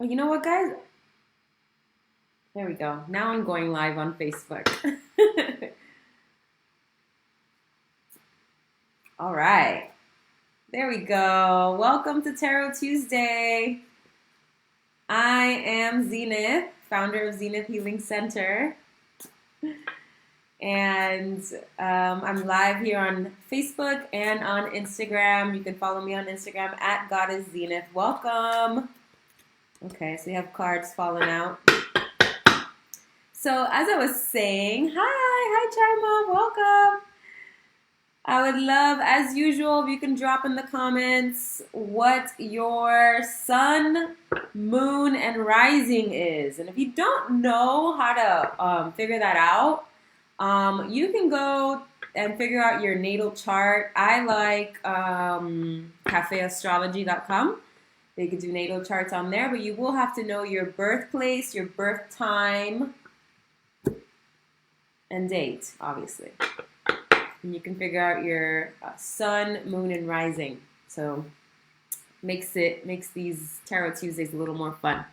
Well, you know what, guys? There we go. Now I'm going live on Facebook. All right. There we go. Welcome to Tarot Tuesday. I am Zenith, founder of Zenith Healing Center. And I'm live here on Facebook and on Instagram. You can follow me on Instagram at Goddess Zenith. Welcome. Okay, so you have cards falling out. So as I was saying, hi Charma, welcome. I would love, as usual, if you can drop in the comments what your sun, moon, and rising is. And if you don't know how to figure that out, you can go and figure out your natal chart. I like cafeastrology.com. They could do natal charts on there, but you will have to know your birthplace, your birth time, and date, obviously. And you can figure out your sun, moon, and rising. So makes these Tarot Tuesdays a little more fun.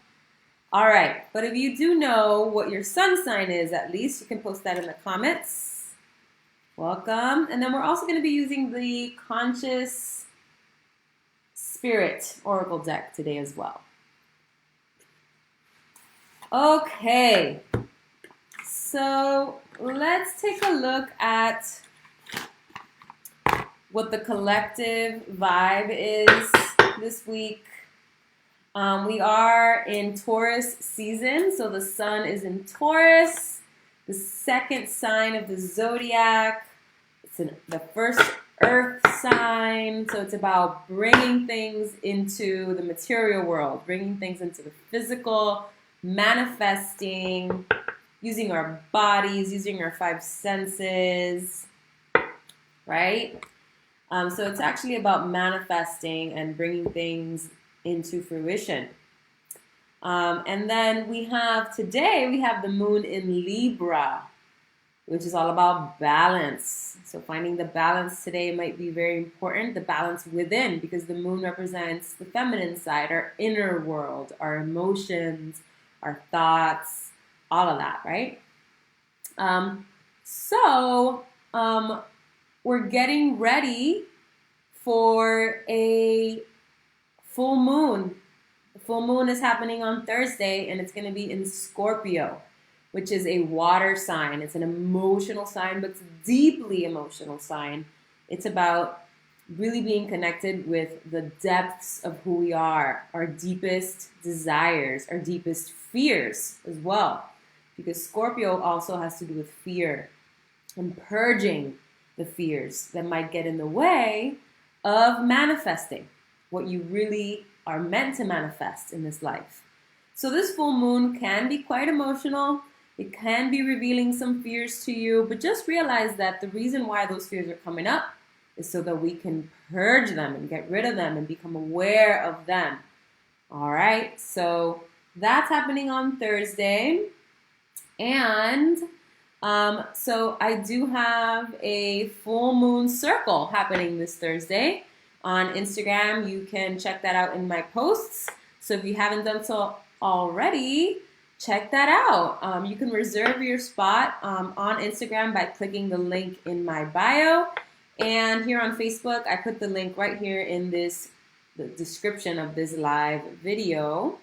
All right, but if you do know what your sun sign is, at least you can post that in the comments. Welcome. And then we're also going to be using the Conscious Spirit Oracle deck today as well. Okay, so let's take a look at what the collective vibe is this week. We are in Taurus season, so the sun is in Taurus, the second sign of the zodiac. It's the first earth sign, so it's about bringing things into the material world, bringing things into the physical, manifesting, using our bodies, using our five senses, right? So it's actually about manifesting and bringing things into fruition. And then we have the moon in Libra, which is all about balance. So finding the balance today might be very important, the balance within, because the moon represents the feminine side, our inner world, our emotions, our thoughts, all of that, right? We're getting ready for a full moon. The full moon is happening on Thursday, and it's going to be in Scorpio, which is a water sign. It's an emotional sign, but it's a deeply emotional sign. It's about really being connected with the depths of who we are, our deepest desires, our deepest fears as well. Because Scorpio also has to do with fear and purging the fears that might get in the way of manifesting what you really are meant to manifest in this life. So this full moon can be quite emotional. It can be revealing some fears to you, but just realize that the reason why those fears are coming up is so that we can purge them and get rid of them and become aware of them. All right, so that's happening on Thursday. And so I do have a full moon circle happening this Thursday on Instagram. You can check that out in my posts. So if you haven't done so already, check that out. You can reserve your spot on Instagram by clicking the link in my bio. And here on Facebook, I put the link right here in the description of this live video.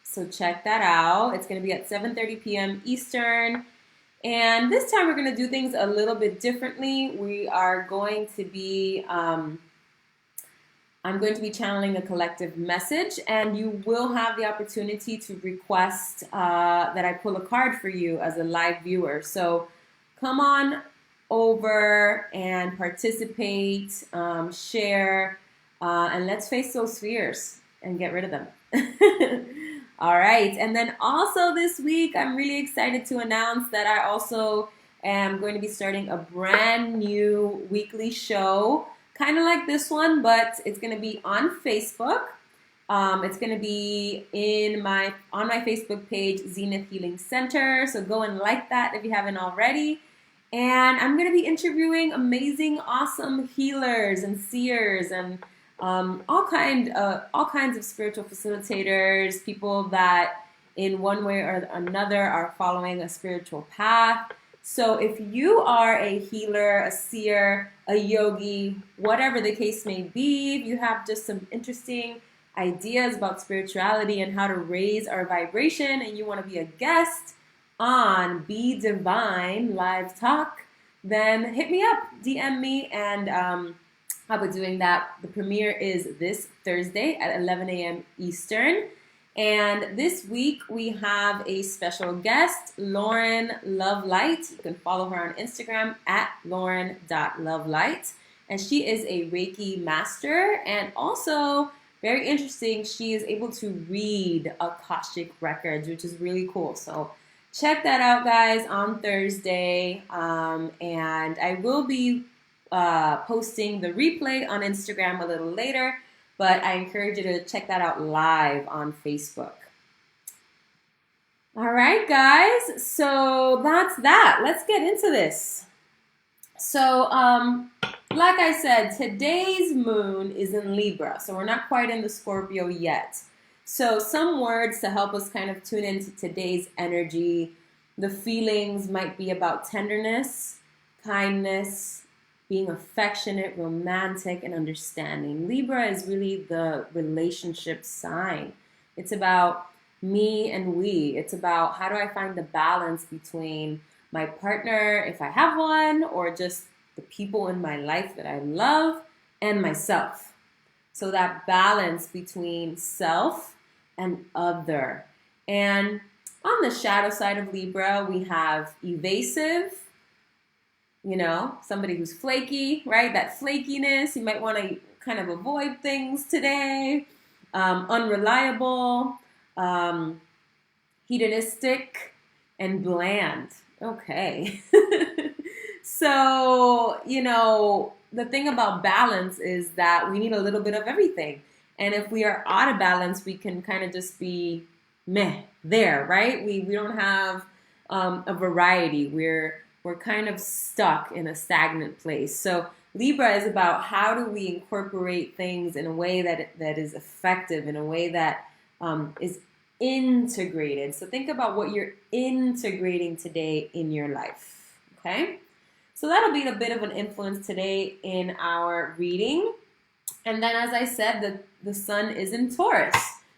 So check that out. It's going to be at 7:30 p.m. Eastern. And this time we're going to do things a little bit differently. We are going to be, I'm going to be channeling a collective message, and you will have the opportunity to request that I pull a card for you as a live viewer. So come on over and participate, share, and let's face those fears and get rid of them. All right, and then also this week, I'm really excited to announce that I also am going to be starting a brand new weekly show, kind of like this one, but it's going to be on Facebook. It's going to be on my Facebook page, Zenith Healing Center. So go and like that if you haven't already. And I'm going to be interviewing amazing, awesome healers and seers and all kinds of spiritual facilitators, people that in one way or another are following a spiritual path. So if you are a healer, a seer, a yogi, whatever the case may be, if you have just some interesting ideas about spirituality and how to raise our vibration, and you want to be a guest on Be Divine Live Talk, then hit me up, DM me, and I'll be doing that. The premiere is this Thursday at 11 a.m. Eastern. And this week we have a special guest, Lauren Lovelight. You can follow her on Instagram at lauren.lovelight. And she is a Reiki master, and also, very interesting, she is able to read Akashic records, which is really cool. So check that out, guys, on Thursday. And I will be posting the replay on Instagram a little later, but I encourage you to check that out live on Facebook. All right, guys, so that's that. Let's get into this. So, like I said, today's moon is in Libra, so we're not quite in the Scorpio yet. So some words to help us kind of tune into today's energy. The feelings might be about tenderness, kindness, being affectionate, romantic, and understanding. Libra is really the relationship sign. It's about me and we. It's about how do I find the balance between my partner, if I have one, or just the people in my life that I love, and myself. So that balance between self and other. And on the shadow side of Libra, we have evasive, somebody who's flaky, right? That flakiness, you might want to kind of avoid things today. Unreliable, hedonistic, and bland. Okay. So, the thing about balance is that we need a little bit of everything. And if we are out of balance, we can kind of just be meh there, right? We don't have a variety. We're kind of stuck in a stagnant place. So Libra is about how do we incorporate things in a way that is effective, in a way that is integrated. So think about what you're integrating today in your life, okay? So that'll be a bit of an influence today in our reading. And then, as I said, the sun is in Taurus.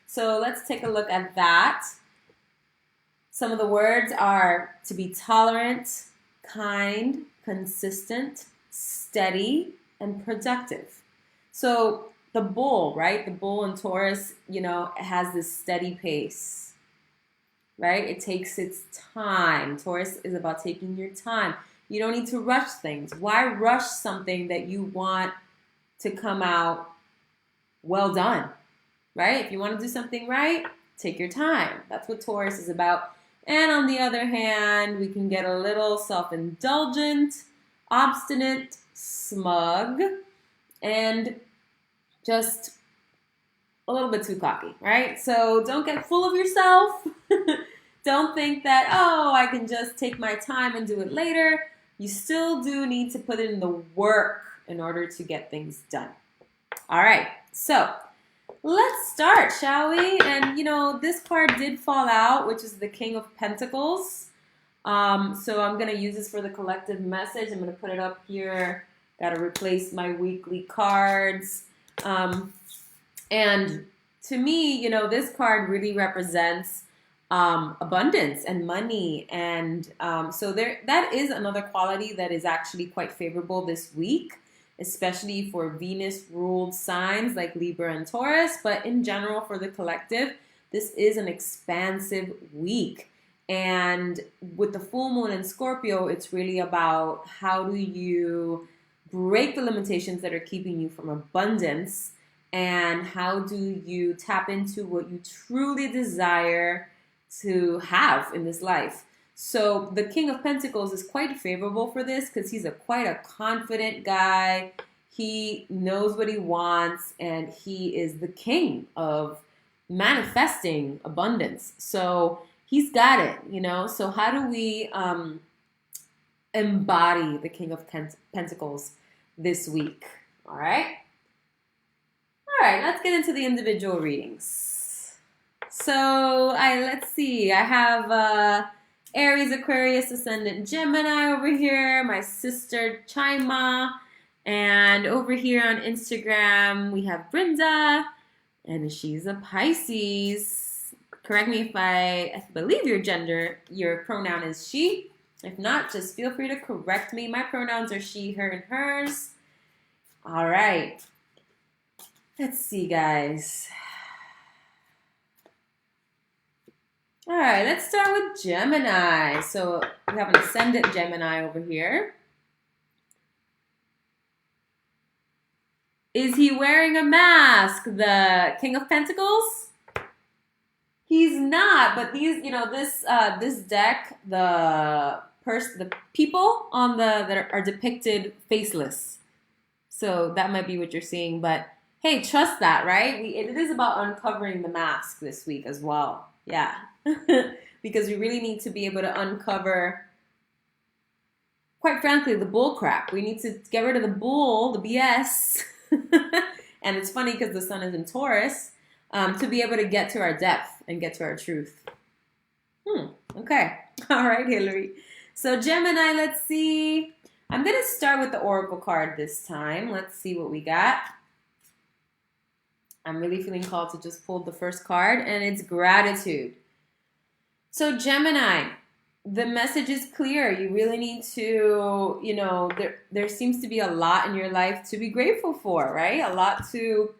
So let's take a look at that. Some of the words are to be tolerant, kind, consistent, steady, and productive. So the bull, right? The bull in Taurus, has this steady pace, right? It takes its time. Taurus is about taking your time. You don't need to rush things. Why rush something that you want to come out well done, right? If you want to do something right, take your time. That's what Taurus is about. And on the other hand, we can get a little self-indulgent, obstinate, smug, and just a little bit too cocky, right? So don't get full of yourself. Don't think that, I can just take my time and do it later. You still do need to put in the work in order to get things done. All right, so let's start, shall we? And, this card did fall out, which is the King of Pentacles. So I'm going to use this for the collective message. I'm going to put it up here. Got to replace my weekly cards. And to me, this card really represents abundance and money. And so that is another quality that is actually quite favorable this week, especially for Venus-ruled signs like Libra and Taurus. But in general, for the collective, this is an expansive week. And with the full moon in Scorpio, it's really about how do you break the limitations that are keeping you from abundance, and how do you tap into what you truly desire to have in this life. So the King of Pentacles is quite favorable for this because he's quite a confident guy. He knows what he wants, and he is the king of manifesting abundance. So he's got it, So how do we embody the King of Pentacles this week? All right. All right, let's get into the individual readings. So let's see. I have Aries, Aquarius, Ascendant, Gemini over here. My sister Chima, and over here on Instagram we have Brenda, and she's a Pisces. Correct me if I believe your pronoun is she. If not, just feel free to correct me. My pronouns are she, her, and hers. All right. Let's see, guys. All right, let's start with Gemini. So we have an ascendant Gemini over here. Is he wearing a mask? The King of Pentacles? He's not, but these, this deck, the people on that are depicted faceless. So that might be what you're seeing, but hey, trust that, right? It is about uncovering the mask this week as well. Yeah. Because we really need to be able to uncover, quite frankly, the bull crap. We need to get rid of the bull, the BS. And it's funny because the sun is in Taurus, to be able to get to our depth and get to our truth. Okay. All right, Hillary. So Gemini, let's see. I'm going to start with the Oracle card this time. Let's see what we got. I'm really feeling called to just pull the first card, and it's gratitude. So Gemini, the message is clear. You really need to, there seems to be a lot in your life to be grateful for, right? A lot to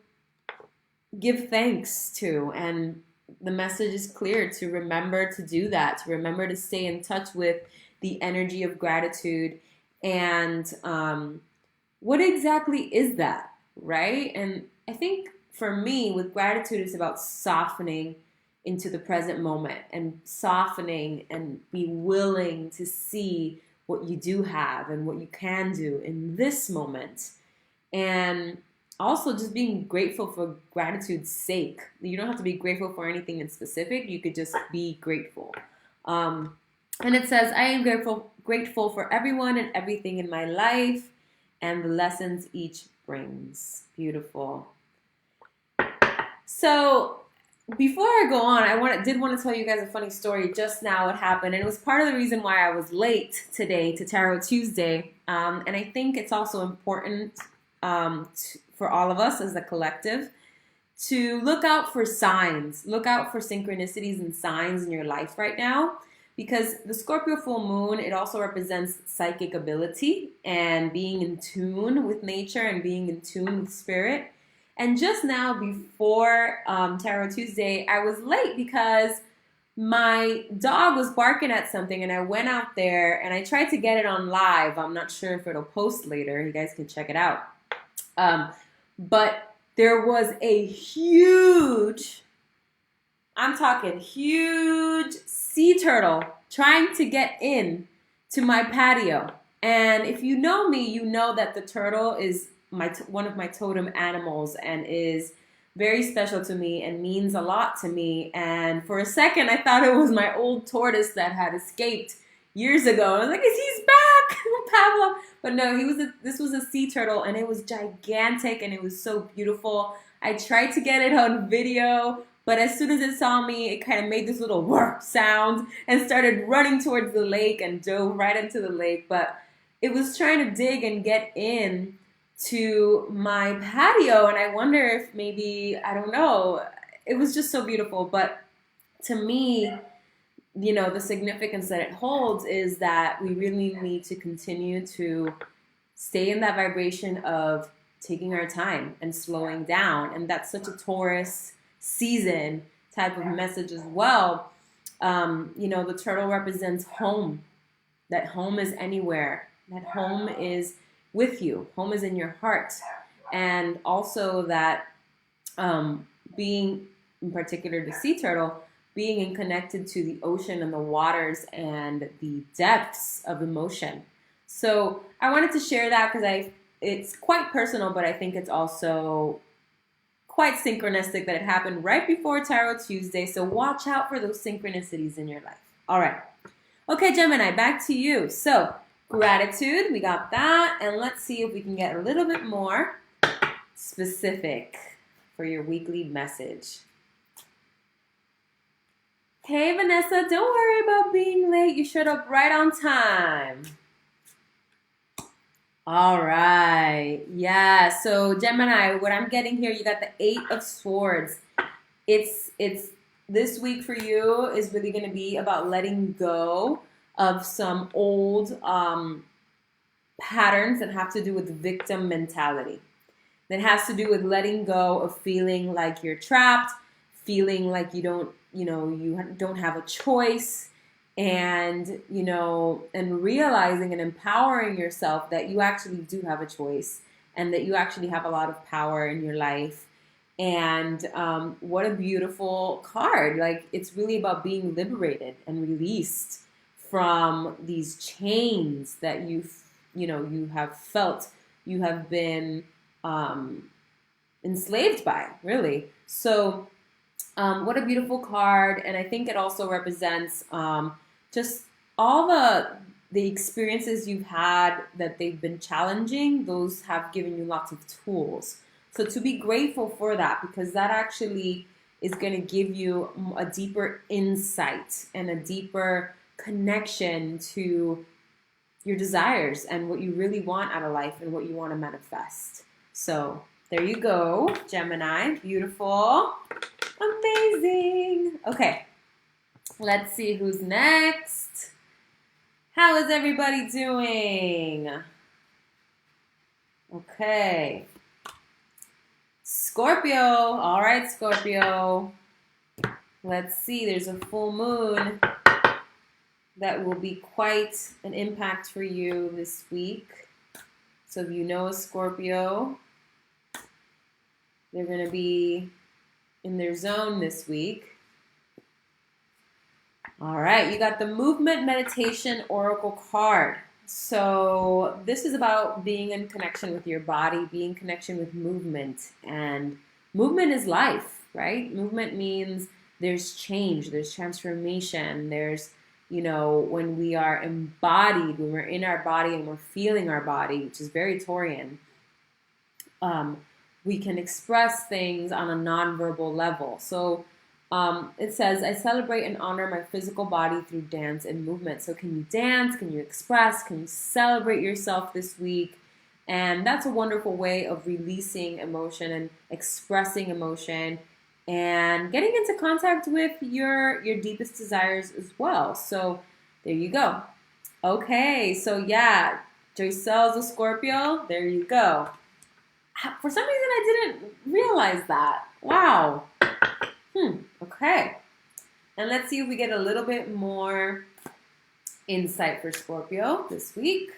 give thanks to. And the message is clear to remember to do that, to remember to stay in touch with the energy of gratitude. And what exactly is that, right? And I think for me, with gratitude, it's about softening into the present moment and softening and be willing to see what you do have and what you can do in this moment. And also just being grateful for gratitude's sake. You don't have to be grateful for anything in specific. You could just be grateful. And it says, I am grateful for everyone and everything in my life and the lessons each brings. Beautiful. So before I go on, I did want to tell you guys a funny story just now. What happened, and it was part of the reason why I was late today to Tarot Tuesday. And I think it's also important for all of us as a collective to look out for signs, look out for synchronicities and signs in your life right now. Because the Scorpio full moon, it also represents psychic ability and being in tune with nature and being in tune with spirit. And just now before Tarot Tuesday, I was late because my dog was barking at something, and I went out there and I tried to get it on live. I'm not sure if it'll post later. You guys can check it out. But there was a huge, I'm talking huge sea turtle trying to get in to my patio. And if you know me, you know that the turtle is one of my totem animals and is very special to me and means a lot to me. And for a second, I thought it was my old tortoise that had escaped years ago. I was like, he's back, Pablo. But no, this was a sea turtle, and it was gigantic, and it was so beautiful. I tried to get it on video, but as soon as it saw me, it kind of made this little whir sound and started running towards the lake and dove right into the lake. But it was trying to dig and get in to my patio, and I wonder if maybe, I don't know, it was just so beautiful. But to me, the significance that it holds is that we really need to continue to stay in that vibration of taking our time and slowing down. And that's such a Taurus season type of message as well. The turtle represents home, that home is anywhere, that home is with you. Home is in your heart. And also that being, in particular the sea turtle, being in connected to the ocean and the waters and the depths of emotion. So I wanted to share that because it's quite personal, but I think it's also quite synchronistic that it happened right before Tarot Tuesday. So watch out for those synchronicities in your life. All right. Okay, Gemini, back to you. So gratitude, we got that. And let's see if we can get a little bit more specific. for your weekly message. Hey, Vanessa, don't worry about being late. You showed up right on time. All right. Yeah. So Gemini, what I'm getting here, you got the Eight of Swords. It's this week for you is really going to be about letting go of some old patterns that have to do with victim mentality. That has to do with letting go of feeling like you're trapped, feeling like you don't have a choice, and and realizing and empowering yourself that you actually do have a choice and that you actually have a lot of power in your life. And what a beautiful card. Like, it's really about being liberated and released from these chains that you have felt you have been enslaved by, really. So what a beautiful card. And I think it also represents just all the experiences you've had that they've been challenging. Those have given you lots of tools. So to be grateful for that, because that actually is going to give you a deeper insight and a deeper connection to your desires and what you really want out of life and what you want to manifest. So there you go, Gemini. Beautiful. Amazing. Okay, let's see who's next. How is everybody doing? Okay. Scorpio. All right, Scorpio. Let's see. There's a full moon that will be quite an impact for you this week. So if you know a Scorpio, they're going to be in their zone this week. All right, you got the Movement Meditation Oracle card. So this is about being in connection with your body, being in connection with movement. And movement is life, right? Movement means there's change, there's transformation, there's, when we are embodied, when we're in our body and we're feeling our body, which is very Taurian, we can express things on a nonverbal level. So it says, I celebrate and honor my physical body through dance and movement. So can you dance? Can you express? Can you celebrate yourself this week? And that's a wonderful way of releasing emotion and expressing emotion and getting into contact with your deepest desires as well. So there you go. Okay, so yeah, Joycelle's a Scorpio. There you go. For some reason, I didn't realize that. Wow. Okay. And let's see if we get a little bit more insight for Scorpio this week.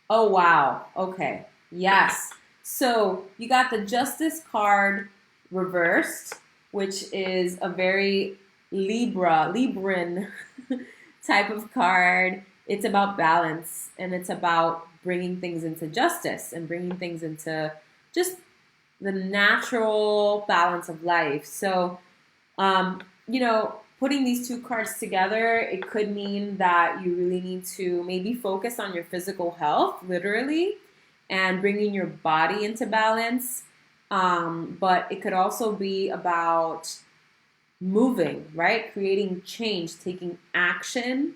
Oh, wow. Okay. Yes. So you got the Justice card reversed, which is a very Libran type of card. It's about balance, and it's about bringing things into justice and bringing things into just the natural balance of life. So, putting these two cards together, it could mean that you really need to maybe focus on your physical health, literally, and bringing your body into balance. But it could also be about moving, right? Creating change, taking action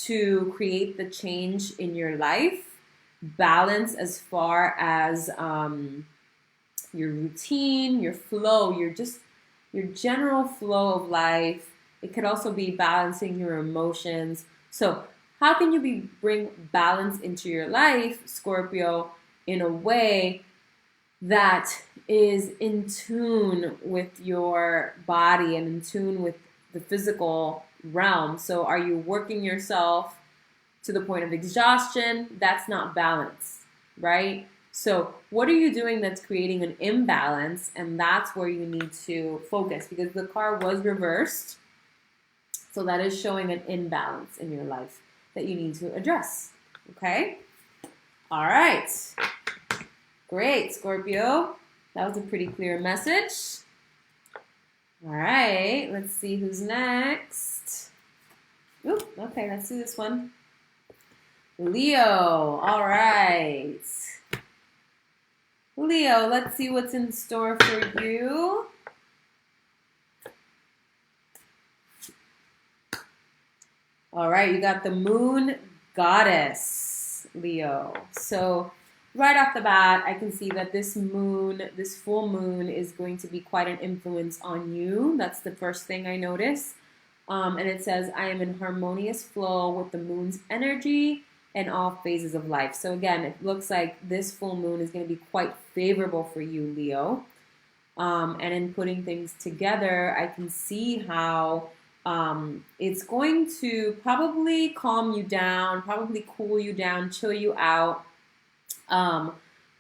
to create the change in your life. Balance as far as your routine, your flow, your general flow of life. It could also be balancing your emotions. So how can you bring balance into your life, Scorpio, in a way that is in tune with your body and in tune with the physical realm? So are you working yourself to the point of exhaustion? That's not balance, right? So what are you doing that's creating an imbalance? And that's where you need to focus, because the card was reversed. So that is showing an imbalance in your life that you need to address. Okay? All right. Great, Scorpio. That was a pretty clear message. All right. Let's see who's next. Oop, okay, let's do this one. Leo. All right. Leo, let's see what's in store for you. All right, you got the moon goddess, Leo. So right off the bat, I can see that this moon, this full moon, is going to be quite an influence on you. That's the first thing I notice. And it says, I am in harmonious flow with the moon's energy and all phases of life. So again, it looks like this full moon is going to be quite favorable for you, Leo. And in putting things together, I can see how it's going to probably calm you down, probably cool you down, chill you out.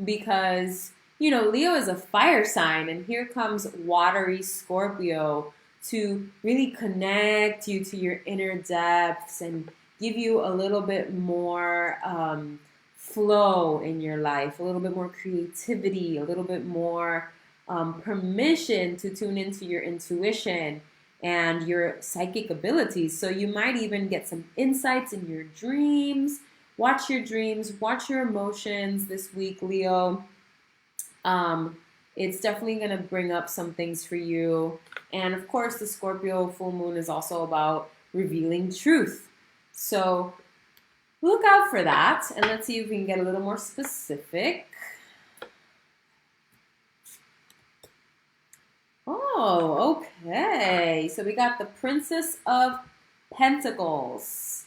Because, you know, Leo is a fire sign, and here comes watery Scorpio to really connect you to your inner depths and give you a little bit more flow in your life, a little bit more creativity, a little bit more permission to tune into your intuition and your psychic abilities. So you might even get some insights in your dreams. Watch your dreams, watch your emotions this week, Leo. It's definitely going to bring up some things for you. And of course, the Scorpio full moon is also about revealing truth. So look out for that. And let's see if we can get a little more specific. Oh, okay. So we got the Princess of Pentacles.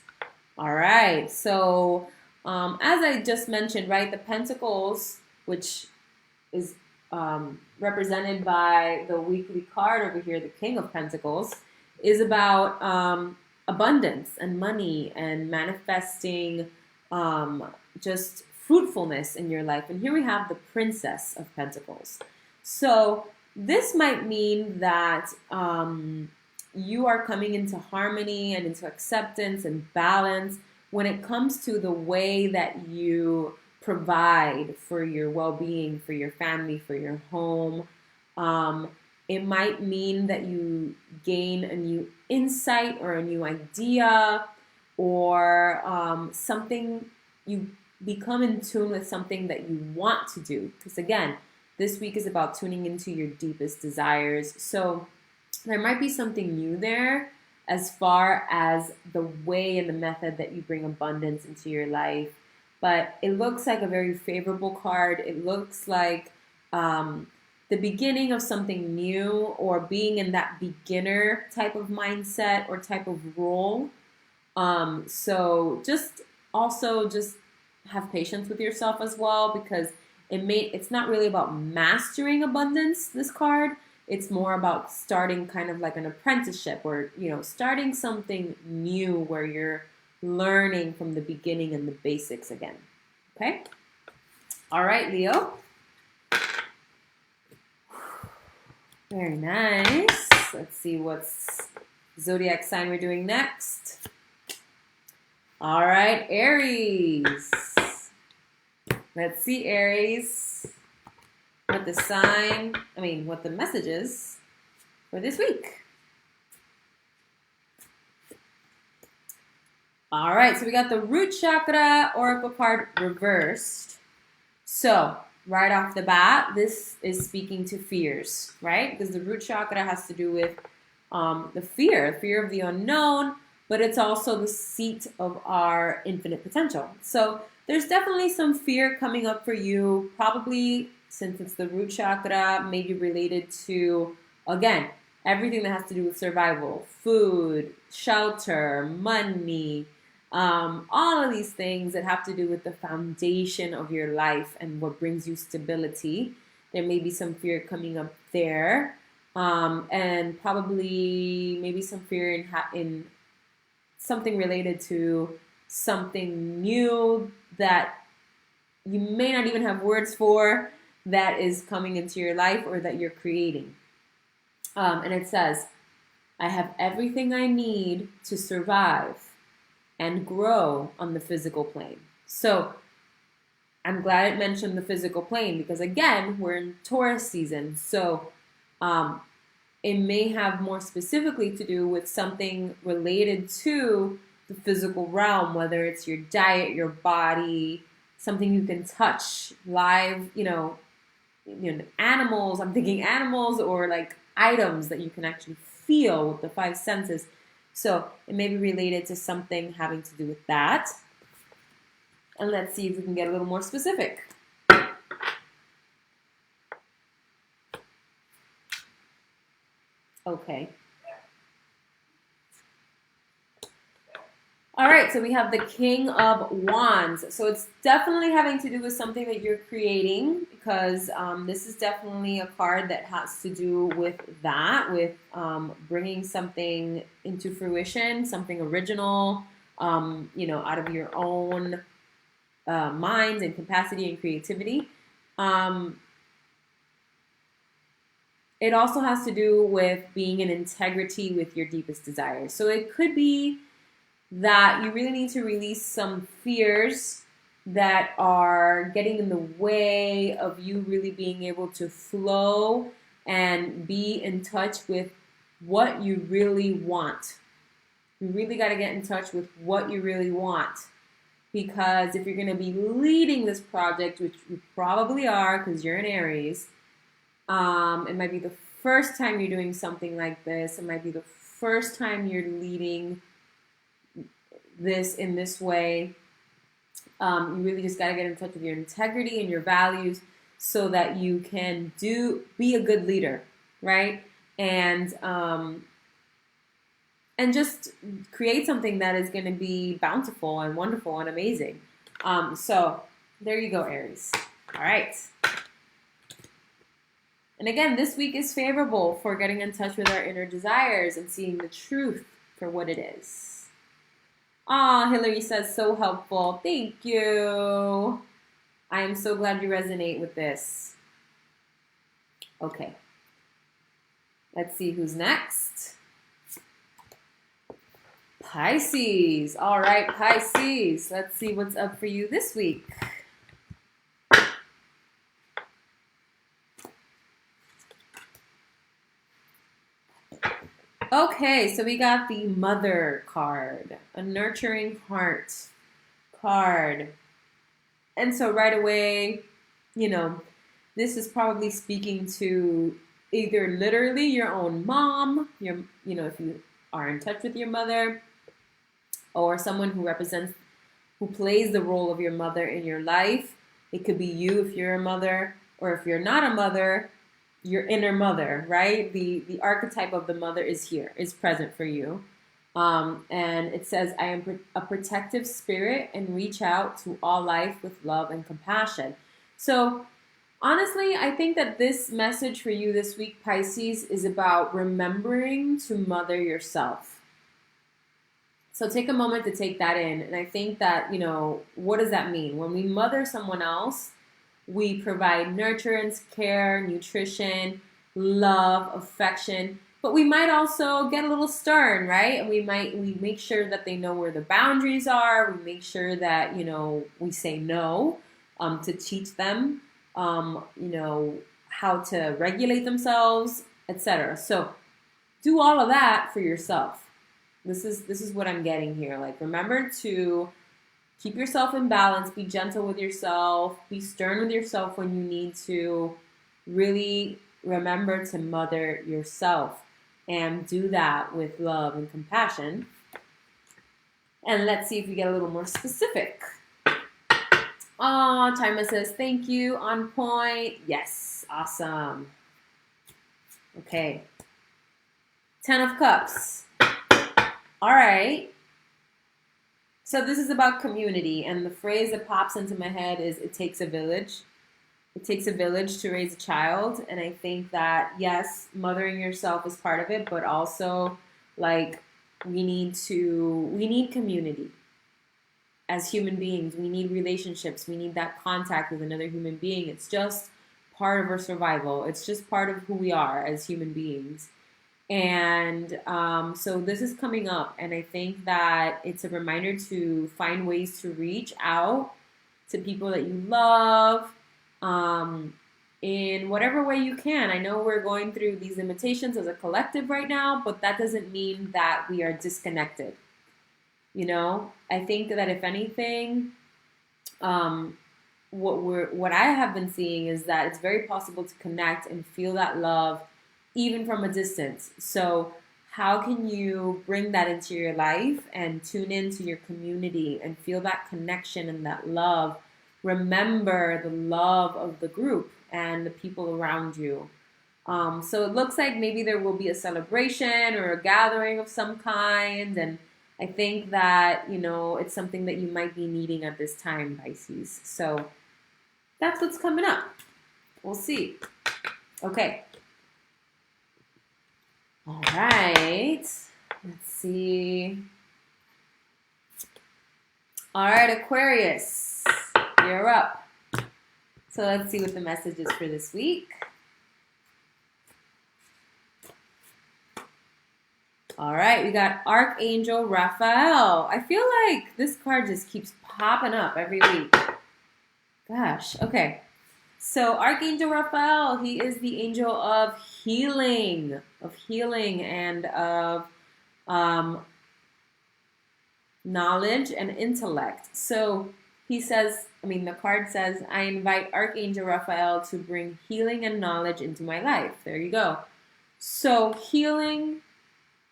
All right. So as I just mentioned, right, the Pentacles, which is represented by the weekly card over here, the King of Pentacles, is about abundance and money and manifesting just fruitfulness in your life. And here we have the Princess of Pentacles. So this might mean that you are coming into harmony and into acceptance and balance when it comes to the way that you provide for your well-being, for your family, for your home. It might mean that you gain a new insight or a new idea, or something, you become in tune with something that you want to do. Because again, this week is about tuning into your deepest desires. So there might be something new there as far as the way and the method that you bring abundance into your life. But it looks like a very favorable card. It looks like the beginning of something new, or being in that beginner type of mindset or type of role. So just have patience with yourself as well, because it's not really about mastering abundance, this card. It's more about starting kind of like an apprenticeship, or, you know, starting something new where you're learning from the beginning and the basics again. Okay? All right, Leo. Very nice. Let's see what's zodiac sign we're doing next. All right, Aries. Let's see, Aries, what the message is for this week. All right, so we got the root chakra oracle card reversed. So right off the bat, this is speaking to fears, right? Because the root chakra has to do with the fear of the unknown, but it's also the seat of our infinite potential. So there's definitely some fear coming up for you, probably since it's the root chakra, maybe related to, again, everything that has to do with survival, food, shelter, money, all of these things that have to do with the foundation of your life and what brings you stability. There may be some fear coming up there, and probably maybe some fear in something related to something new that you may not even have words for, that is coming into your life or that you're creating. And it says, I have everything I need to survive and grow on the physical plane. So I'm glad it mentioned the physical plane, because again, we're in Taurus season. So it may have more specifically to do with something related to the physical realm, whether it's your diet, your body, something you can touch live, animals. I'm thinking animals or like items that you can actually feel with the five senses. So it may be related to something having to do with that. And let's see if we can get a little more specific. Okay. All right, so we have the King of Wands. So it's definitely having to do with something that you're creating, because this is definitely a card that has to do with that, with bringing something into fruition, something original, out of your own mind and capacity and creativity. It also has to do with being in integrity with your deepest desires. So it could be that you really need to release some fears that are getting in the way of you really being able to flow and be in touch with what you really want. You really got to get in touch with what you really want. Because if you're going to be leading this project, which you probably are because you're in Aries, it might be the first time you're doing something like this. It might be the first time you're leading this in this way. You really just got to get in touch with your integrity and your values so that you can be a good leader, right? And just create something that is going to be bountiful and wonderful and amazing. So there you go, Aries. All right. And again, this week is favorable for getting in touch with our inner desires and seeing the truth for what it is. Hillary says, so helpful. Thank you. I am so glad you resonate with this. Okay. Let's see who's next. Pisces. All right, Pisces. Let's see what's up for you this week. Okay, so we got the Mother card, a nurturing heart card. And so right away, this is probably speaking to either literally your own mom, if you are in touch with your mother, or someone who plays the role of your mother in your life. It could be you if you're a mother, or if you're not a mother, your inner mother, right? The archetype of the mother is present for you. And it says, I am a protective spirit and reach out to all life with love and compassion. So honestly, I think that this message for you this week, Pisces, is about remembering to mother yourself. So take a moment to take that in. And I think that, what does that mean? When we mother someone else, we provide nurturance, care, nutrition, love, affection, but we might also get a little stern, right? And we make sure that they know where the boundaries are. We make sure that, we say no, to teach them, how to regulate themselves, etc. So do all of that for yourself. This is what I'm getting here. Like, remember to keep yourself in balance. Be gentle with yourself. Be stern with yourself when you need to. Really remember to mother yourself. And do that with love and compassion. And let's see if we get a little more specific. Timer says, thank you. On point. Yes. Awesome. Okay. 10 of Cups. All right. So this is about community, and the phrase that pops into my head is, it takes a village. It takes a village to raise a child, and I think that, yes, mothering yourself is part of it, but also, like, we need community. As human beings, we need relationships. We need that contact with another human being. It's just part of our survival. It's just part of who we are as human beings. And so this is coming up, and I think that it's a reminder to find ways to reach out to people that you love in whatever way you can. I know we're going through these limitations as a collective right now, but that doesn't mean that we are disconnected. I think that if anything, what I have been seeing is that it's very possible to connect and feel that love even from a distance. So how can you bring that into your life and tune into your community and feel that connection and that love? Remember the love of the group and the people around you. So it looks like maybe there will be a celebration or a gathering of some kind. And I think that, it's something that you might be needing at this time, Pisces. So that's what's coming up. We'll see. Okay. All right. Let's see. All right, Aquarius, you're up. So let's see what the message is for this week. All right, we got Archangel Raphael. I feel like this card just keeps popping up every week. Gosh, okay. So Archangel Raphael, he is the angel of healing and of knowledge and intellect. So he says, the card says, I invite Archangel Raphael to bring healing and knowledge into my life. There you go. So healing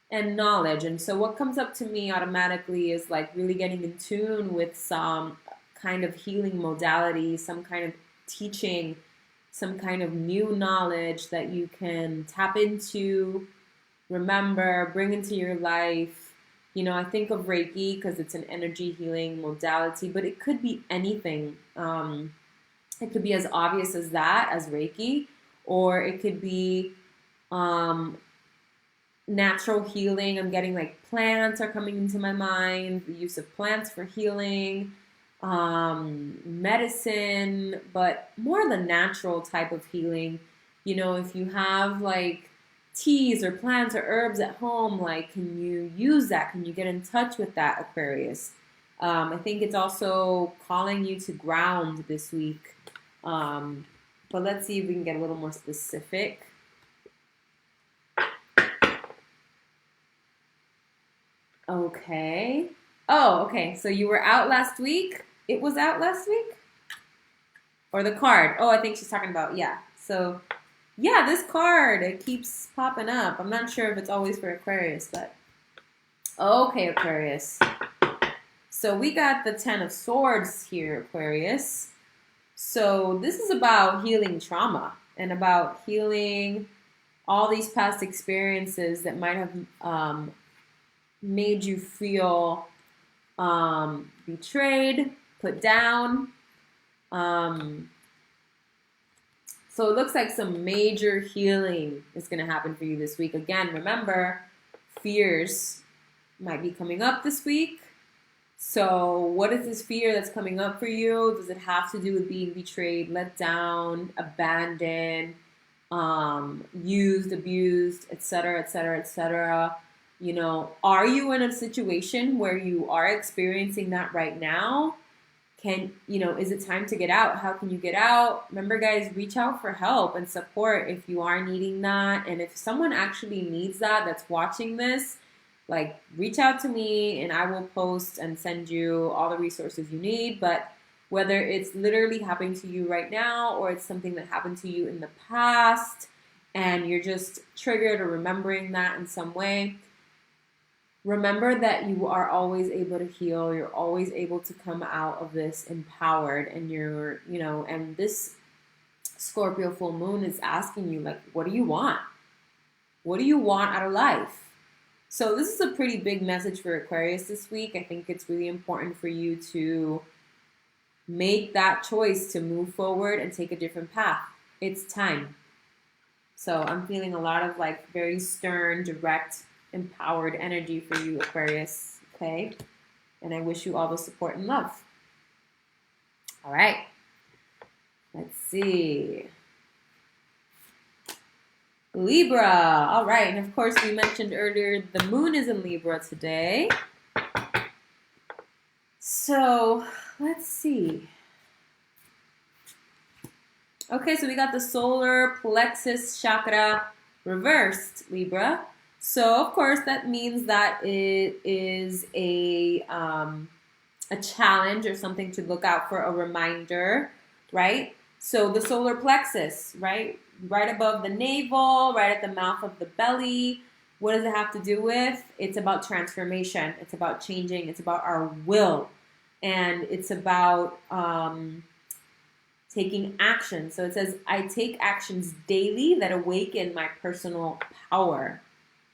and knowledge. And so what comes up to me automatically is like really getting in tune with some kind of healing modality, some kind of teaching, some kind of new knowledge that you can tap into, remember, bring into your life. I think of Reiki because it's an energy healing modality, but it could be anything. It could be as obvious as that, as Reiki, or it could be natural healing. I'm getting like plants are coming into my mind, the use of plants for healing, medicine, but more the natural type of healing. If you have like teas or plants or herbs at home, like, can you use that? Can you get in touch with that, Aquarius? I think it's also calling you to ground this week. But let's see if we can get a little more specific. Okay. Oh, okay. So you were out last week? It was out last week? Or the card? Oh, I think she's talking about, yeah. So, yeah, this card, it keeps popping up. I'm not sure if it's always for Aquarius, but... Okay, Aquarius. So we got the Ten of Swords here, Aquarius. So this is about healing trauma and about healing all these past experiences that might have... made you feel betrayed, put down. So it looks like some major healing is going to happen for you this week. Again, remember, fears might be coming up this week. So what is this fear that's coming up for you? Does it have to do with being betrayed, let down, abandoned, used, abused, etc., etc., etc.? Are you in a situation where you are experiencing that right now? Is it time to get out? How can you get out? Remember, guys, reach out for help and support if you are needing that. And if someone actually needs that's watching this, like, reach out to me and I will post and send you all the resources you need. But whether it's literally happening to you right now or it's something that happened to you in the past and you're just triggered or remembering that in some way, remember that you are always able to heal. You're always able to come out of this empowered, and and this Scorpio full moon is asking you, like, what do you want? What do you want out of life? So this is a pretty big message for Aquarius this week. I think it's really important for you to make that choice to move forward and take a different path. It's time. So I'm feeling a lot of like very stern, direct, empowered energy for you, Aquarius, okay? And I wish you all the support and love. All right. Let's see. Libra. All right. And of course, we mentioned earlier, the moon is in Libra today. So let's see. Okay, so we got the solar plexus chakra reversed, Libra. So, of course, that means that it is a challenge or something to look out for, a reminder right? So the solar plexus, right? Right above the navel, right at the mouth of the belly. What does it have to do with? It's about transformation. It's about changing. It's about our will. And it's about taking action. So it says, I take actions daily that awaken my personal power.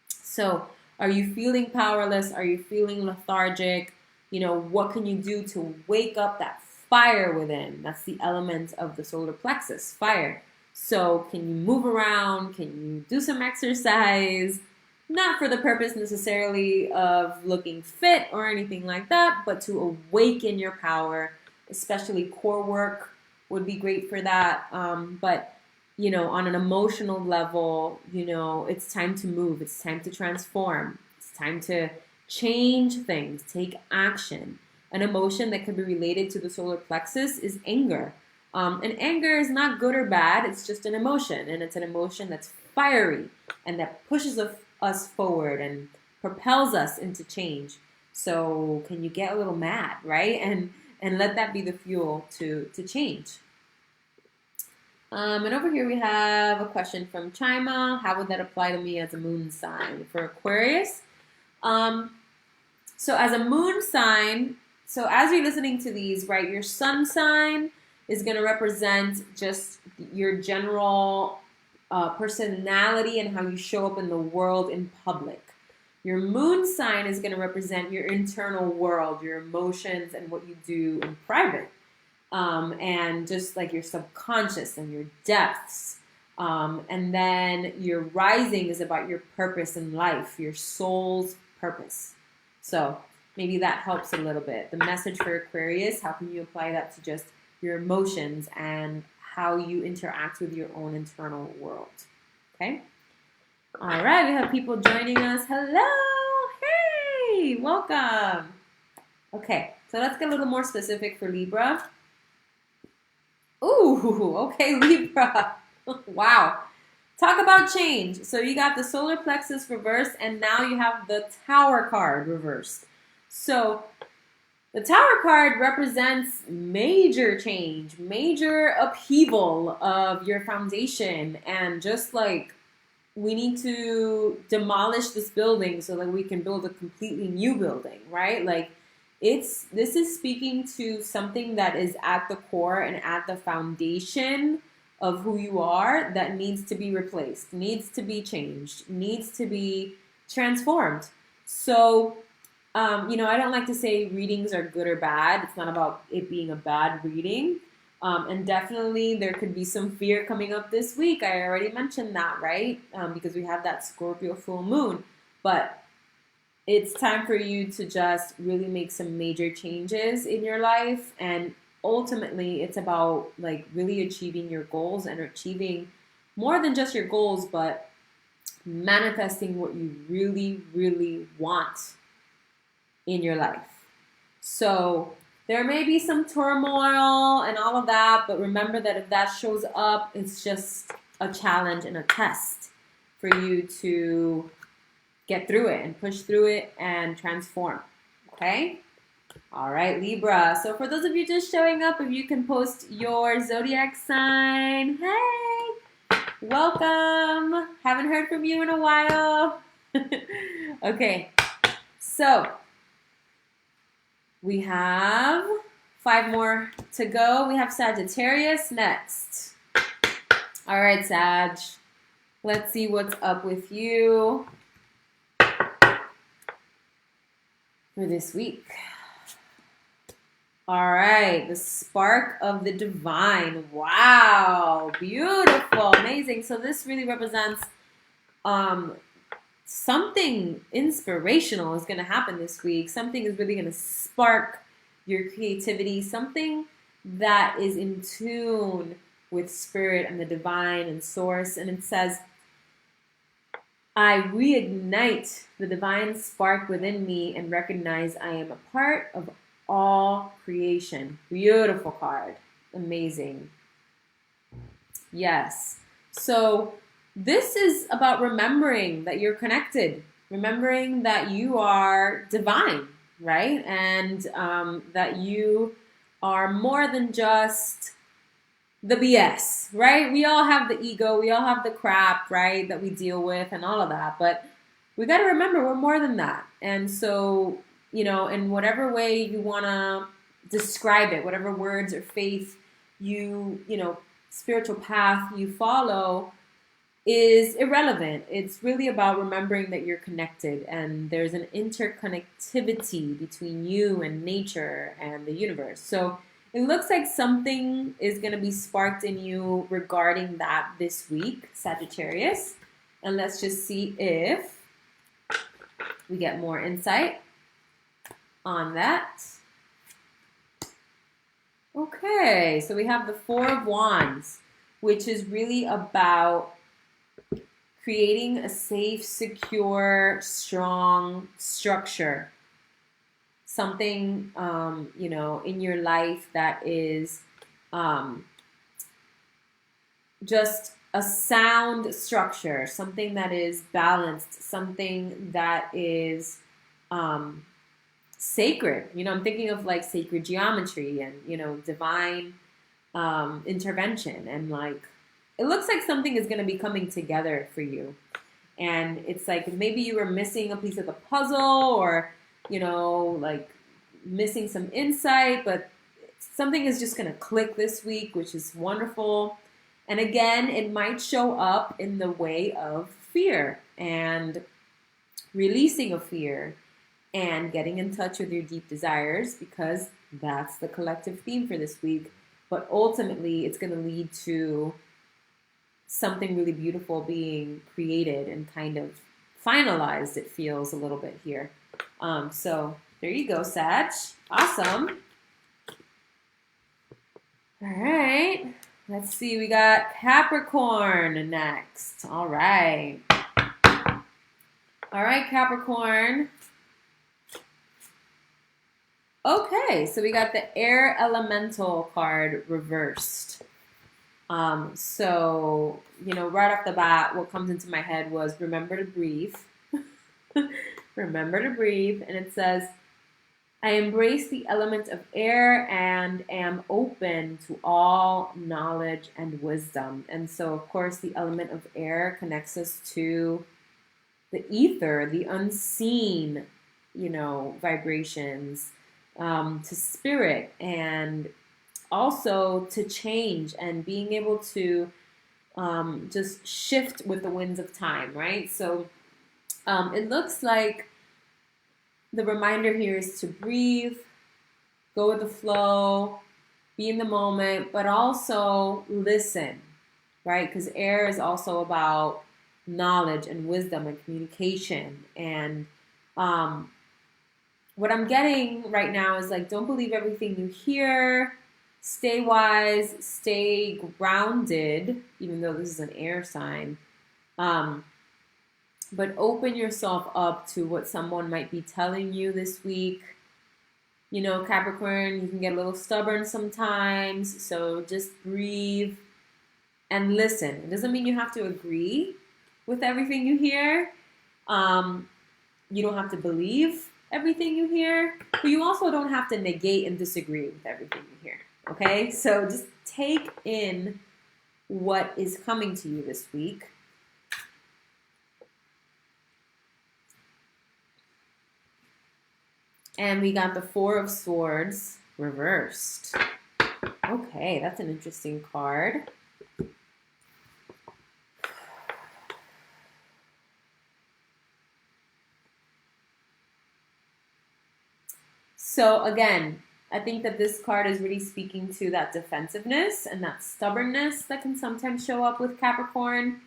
So are you feeling powerless? Are you feeling lethargic? What can you do to wake up that fire within? That's the element of the solar plexus, fire. So can you move around? Can you do some exercise? Not for the purpose necessarily of looking fit or anything like that, but to awaken your power, especially core work would be great for that. But on an emotional level, it's time to move. It's time to transform. It's time to change things, take action. An emotion that could be related to the solar plexus is anger. And anger is not good or bad. It's just an emotion. And it's an emotion that's fiery and that pushes us forward and propels us into change. So can you get a little mad, right? And let that be the fuel to change. And over here we have a question from Chima. How would that apply to me as a moon sign? For Aquarius, so as a moon sign, so as you're listening to these, right, your sun sign is going to represent just your general personality and how you show up in the world in public. Your moon sign is going to represent your internal world, your emotions, and what you do in private. And just like your subconscious and your depths. And then your rising is about your purpose in life, your soul's purpose. So maybe that helps a little bit. The message for Aquarius, how can you apply that to just your emotions and how you interact with your own internal world? Okay? All right, we have people joining us. Hello! Hey! Welcome! Okay, so let's get a little more specific for Libra. Ooh, okay, Libra. Wow. Talk about change. So you got the solar plexus reversed, and now you have the Tower card reversed. So the Tower card represents major change, major upheaval of your foundation, and just like we need to demolish this building so that we can build a completely new building, right? Like this is speaking to something that is at the core and at the foundation of who you are that needs to be replaced, needs to be changed, needs to be transformed. So, I don't like to say readings are good or bad. It's not about it being a bad reading. And definitely there could be some fear coming up this week. I already mentioned that, right? Because we have that Scorpio full moon. But it's time for you to just really make some major changes in your life. And ultimately, it's about like really achieving your goals and achieving more than just your goals, but manifesting what you really, really want in your life. So there may be some turmoil and all of that, but remember that if that shows up, it's just a challenge and a test for you to get through it and push through it and transform. Okay? All right, Libra. So for those of you just showing up, if you can post your zodiac sign. Hey! Welcome. Haven't heard from you in a while. Okay. So we have 5 more to go. We have Sagittarius next. All right, Sag. Let's see what's up with you for this week. All right, the spark of the divine. Wow, beautiful, amazing. So this really represents something inspirational is going to happen this week. Something is really going to spark your creativity. Something that is in tune with spirit and the divine and source. And it says, I reignite the divine spark within me and recognize I am a part of all creation. Beautiful card. Amazing. Yes. So this is about remembering that you're connected, remembering that you are divine, right? And that you are more than just the BS, right? We all have the ego, we all have the crap, right, that we deal with and all of that. But we got to remember we're more than that. And so, in whatever way you want to describe it, whatever words or faith spiritual path you follow is irrelevant. It's really about remembering that you're connected and there's an interconnectivity between you and nature and the universe. So it looks like something is going to be sparked in you regarding that this week, Sagittarius. And let's just see if we get more insight on that. Okay, so we have the Four of Wands, which is really about creating a safe, secure, strong structure. Something, in your life that is just a sound structure, something that is balanced, something that is sacred. I'm thinking of like sacred geometry and, divine intervention. And like, it looks like something is going to be coming together for you. And it's like maybe you were missing a piece of the puzzle or, like missing some insight, but something is just going to click this week, which is wonderful. And again, it might show up in the way of fear and releasing of fear and getting in touch with your deep desires, because that's the collective theme for this week. But ultimately, it's going to lead to something really beautiful being created and kind of finalized, it feels a little bit here. So there you go, Sag. Awesome. All right. Let's see. We got Capricorn next. All right. All right, Capricorn. Okay, so we got the Air Elemental card reversed. So, right off the bat, what comes into my head was remember to breathe. Remember to breathe. And it says, I embrace the element of air and am open to all knowledge and wisdom. And so, of course, the element of air connects us to the ether, the unseen, vibrations, to spirit, and also to change and being able to just shift with the winds of time, right? So it looks like the reminder here is to breathe, go with the flow, be in the moment, but also listen, right? Because air is also about knowledge and wisdom and communication. And what I'm getting right now is like, don't believe everything you hear. Stay wise, stay grounded, even though this is an air sign. But open yourself up to what someone might be telling you this week. Capricorn, you can get a little stubborn sometimes. So just breathe and listen. It doesn't mean you have to agree with everything you hear. You don't have to believe everything you hear, but you also don't have to negate and disagree with everything you hear. Okay? So just take in what is coming to you this week. And we got the Four of Swords reversed. Okay, that's an interesting card. So again, I think that this card is really speaking to that defensiveness and that stubbornness that can sometimes show up with Capricorn.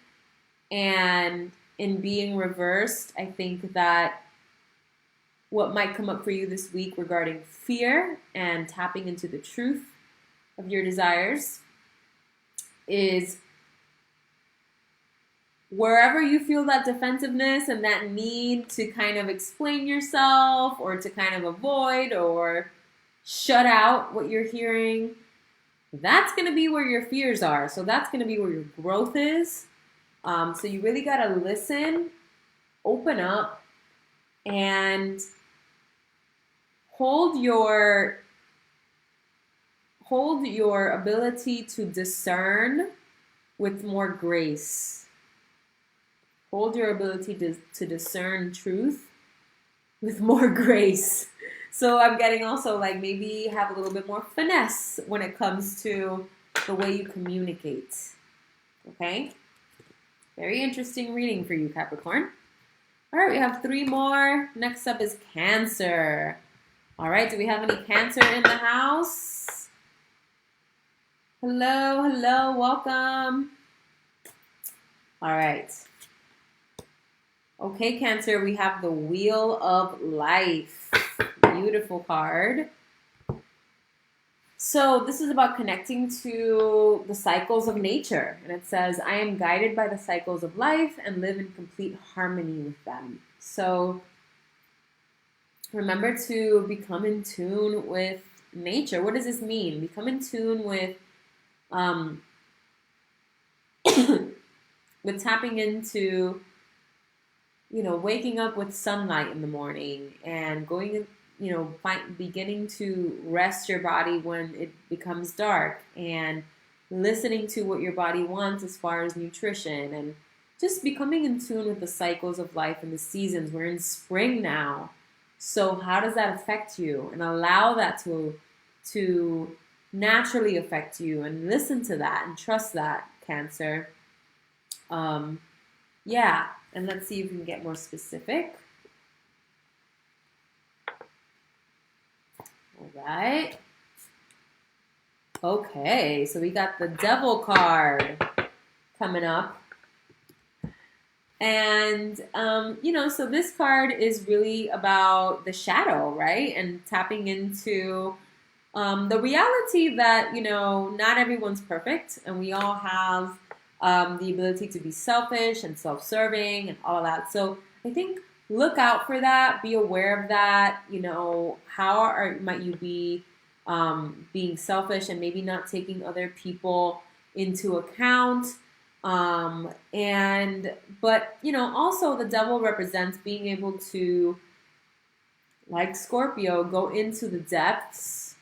And in being reversed, I think that what might come up for you this week regarding fear and tapping into the truth of your desires is wherever you feel that defensiveness and that need to kind of explain yourself or to kind of avoid or shut out what you're hearing, that's going to be where your fears are. So that's going to be where your growth is. So you really got to listen, open up, and hold your hold your ability to discern with more grace. Hold your ability to discern truth with more grace. So I'm getting also like maybe have a little bit more finesse when it comes to the way you communicate. Okay? Very interesting reading for you, Capricorn. All right, we have 3 more. Next up is Cancer. All right, do we have any Cancer in the house? Hello, hello, welcome. All right. Okay, Cancer, we have the Wheel of Life. Beautiful card. So this is about connecting to the cycles of nature. And it says, I am guided by the cycles of life and live in complete harmony with them. So remember to become in tune with nature. What does this mean? Become in tune with with tapping into, waking up with sunlight in the morning and going, beginning to rest your body when it becomes dark and listening to what your body wants as far as nutrition and just becoming in tune with the cycles of life and the seasons. We're in spring now. So how does that affect you? And allow that to naturally affect you and listen to that and trust that, Cancer. Yeah, and let's see if we can get more specific. All right. Okay, so we got the Devil card coming up. And, so this card is really about the shadow, right? And tapping into the reality that, not everyone's perfect. And we all have the ability to be selfish and self-serving and all of that. So I think look out for that. Be aware of that. How might you be being selfish and maybe not taking other people into account? But also the Devil represents being able to, like Scorpio, go into the depths,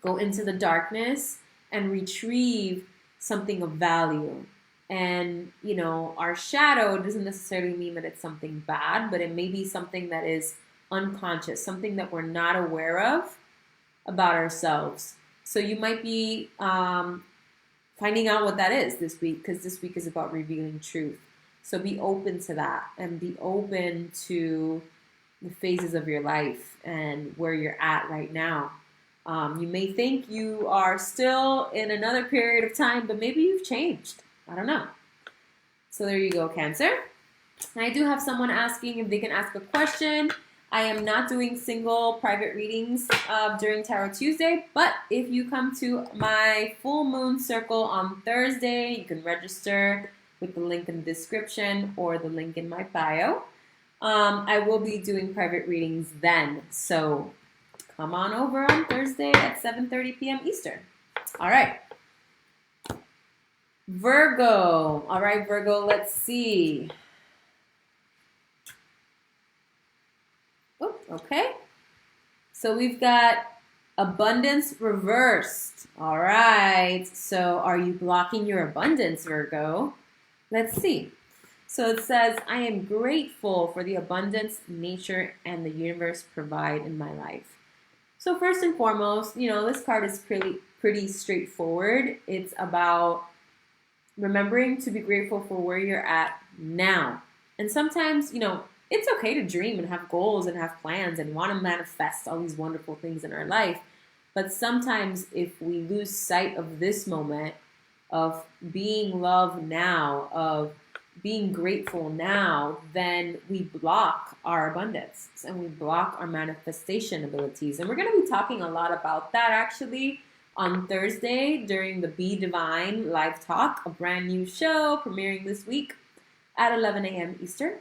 go into the darkness and retrieve something of value. And, our shadow doesn't necessarily mean that it's something bad, but it may be something that is unconscious, something that we're not aware of about ourselves. So you might be finding out what that is this week, because this week is about revealing truth. So be open to that and be open to the phases of your life and where you're at right now. You may think you are still in another period of time, but maybe you've changed. I don't know. So there you go, Cancer. And I do have someone asking if they can ask a question. I am not doing single private readings during Tarot Tuesday, but if you come to my full moon circle on Thursday, you can register with the link in the description or the link in my bio. I will be doing private readings then, so come on over on Thursday at 7:30 p.m. Eastern. All right. Virgo. All right, Virgo, let's see. Oh, okay. So we've got abundance reversed. All right. So are you blocking your abundance, Virgo? Let's see. So it says, I am grateful for the abundance nature and the universe provide in my life. So first and foremost, this card is pretty straightforward. It's about remembering to be grateful for where you're at now. And sometimes, it's okay to dream and have goals and have plans and want to manifest all these wonderful things in our life. But sometimes if we lose sight of this moment, of being loved now, of being grateful now, then we block our abundance and we block our manifestation abilities. And we're going to be talking a lot about that actually on Thursday during the Be Divine live talk, a brand new show premiering this week at 11 a.m. Eastern.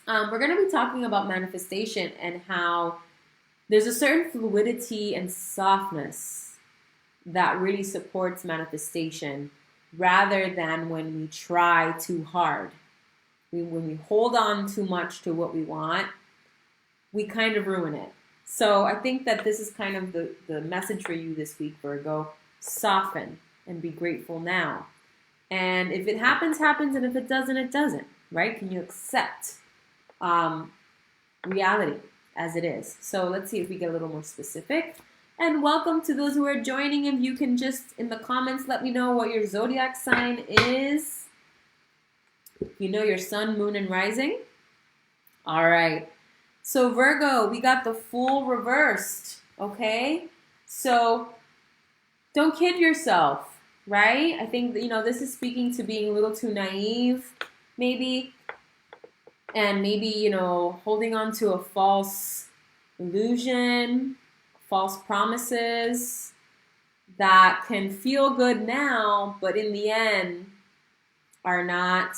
We're going to be talking about manifestation and how there's a certain fluidity and softness that really supports manifestation rather than when we try too hard. When we hold on too much to what we want, we kind of ruin it. So I think that this is kind of the message for you this week, Virgo. Soften and be grateful now. And if it happens, happens. And if it doesn't, it doesn't. Right? Can you accept reality as it is? So let's see if we get a little more specific. And welcome to those who are joining. If you can just, in the comments, let me know what your zodiac sign is. You know your sun, moon, and rising. All right. So Virgo, we got the Fool reversed, okay? So don't kid yourself, right? I think that, this is speaking to being a little too naive, maybe. And maybe, holding on to a false illusion, false promises that can feel good now, but in the end are not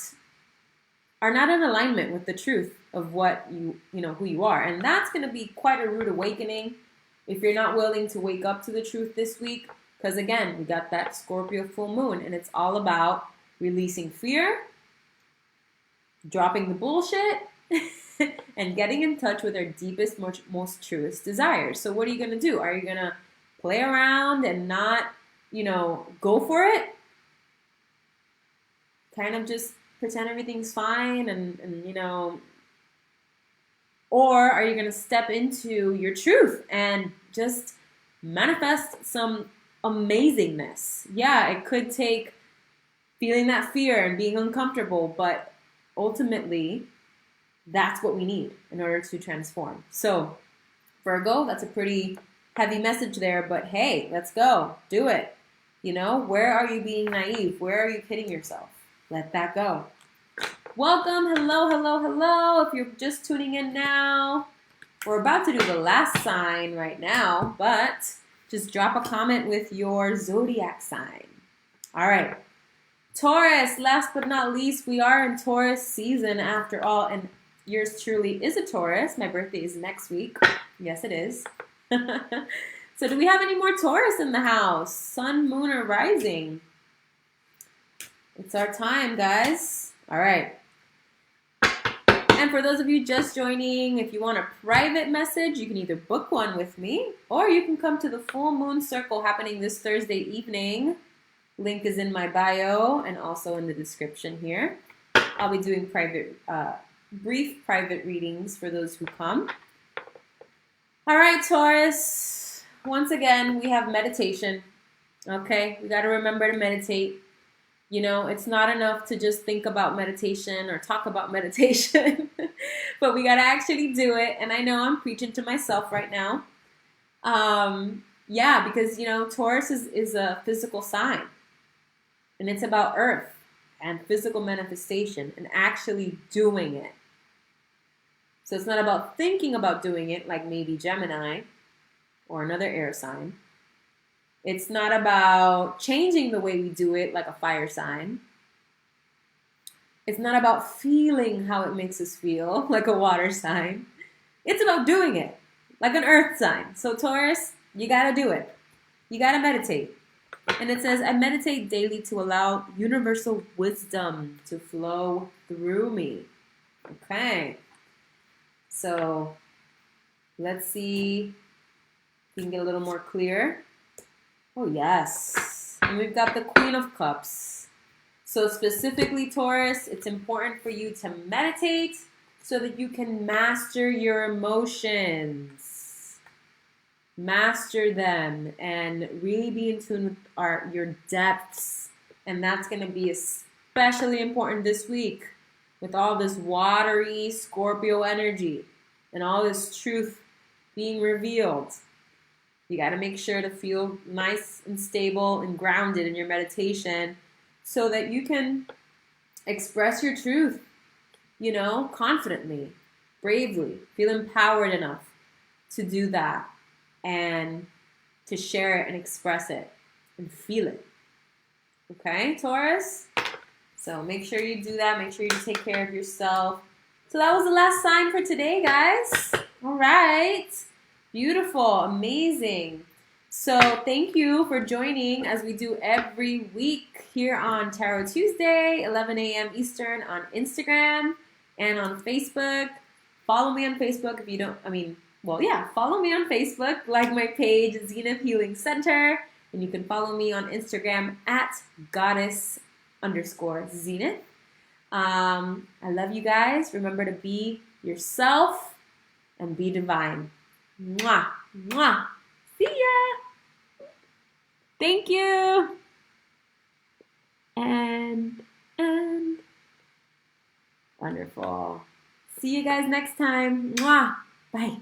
in alignment with the truth of what who you are. And that's going to be quite a rude awakening if you're not willing to wake up to the truth this week. Because again, we got that Scorpio full moon, and it's all about releasing fear, dropping the bullshit, and getting in touch with our deepest, most truest desires. So what are you going to do? Are you going to play around and not, go for it? Kind of just pretend everything's fine and or are you going to step into your truth and just manifest some amazingness? Yeah, it could take feeling that fear and being uncomfortable, but ultimately, that's what we need in order to transform. So, Virgo, that's a pretty heavy message there, but hey, let's go. Do it. Where are you being naive? Where are you kidding yourself? Let that go. Welcome. Hello, hello, hello. If you're just tuning in now, we're about to do the last sign right now, but just drop a comment with your zodiac sign. All right. Taurus, last but not least, we are in Taurus season after all, and yours truly is a Taurus. My birthday is next week. Yes, it is. So do we have any more Taurus in the house? Sun, moon, or rising? It's our time, guys. All right. And for those of you just joining, if you want a private message, you can either book one with me, or you can come to the Full Moon Circle happening this Thursday evening. Link is in my bio and also in the description here. I'll be doing brief private readings for those who come. All right, Taurus. Once again, we have meditation. Okay, we got to remember to meditate. It's not enough to just think about meditation or talk about meditation, but we got to actually do it. And I know I'm preaching to myself right now. Because, Taurus is a physical sign. And it's about earth and physical manifestation and actually doing it. So it's not about thinking about doing it like maybe Gemini or another air sign. It's not about changing the way we do it like a fire sign. It's not about feeling how it makes us feel like a water sign. It's about doing it like an earth sign. So Taurus, you got to do it. You got to meditate. And it says, I meditate daily to allow universal wisdom to flow through me. Okay. So let's see if we can get a little more clear. Oh, yes. And we've got the Queen of Cups. So specifically, Taurus, it's important for you to meditate so that you can master your emotions. Master them and really be in tune with your depths. And that's going to be especially important this week with all this watery Scorpio energy and all this truth being revealed. You got to make sure to feel nice and stable and grounded in your meditation so that you can express your truth, confidently, bravely, feel empowered enough to do that and to share it and express it and feel it. Okay, Taurus? So make sure you do that. Make sure you take care of yourself. So that was the last sign for today, guys. All right. Beautiful. Amazing. So thank you for joining as we do every week here on Tarot Tuesday, 11 a.m. Eastern on Instagram and on Facebook. Follow me on Facebook if you don't, well, yeah, follow me on Facebook, like my page, Zenith Healing Center, and you can follow me on Instagram at goddess_zenith. I love you guys. Remember to be yourself and be divine. Mwah, mwah. See ya. Thank you. And wonderful. See you guys next time. Mwah. Bye.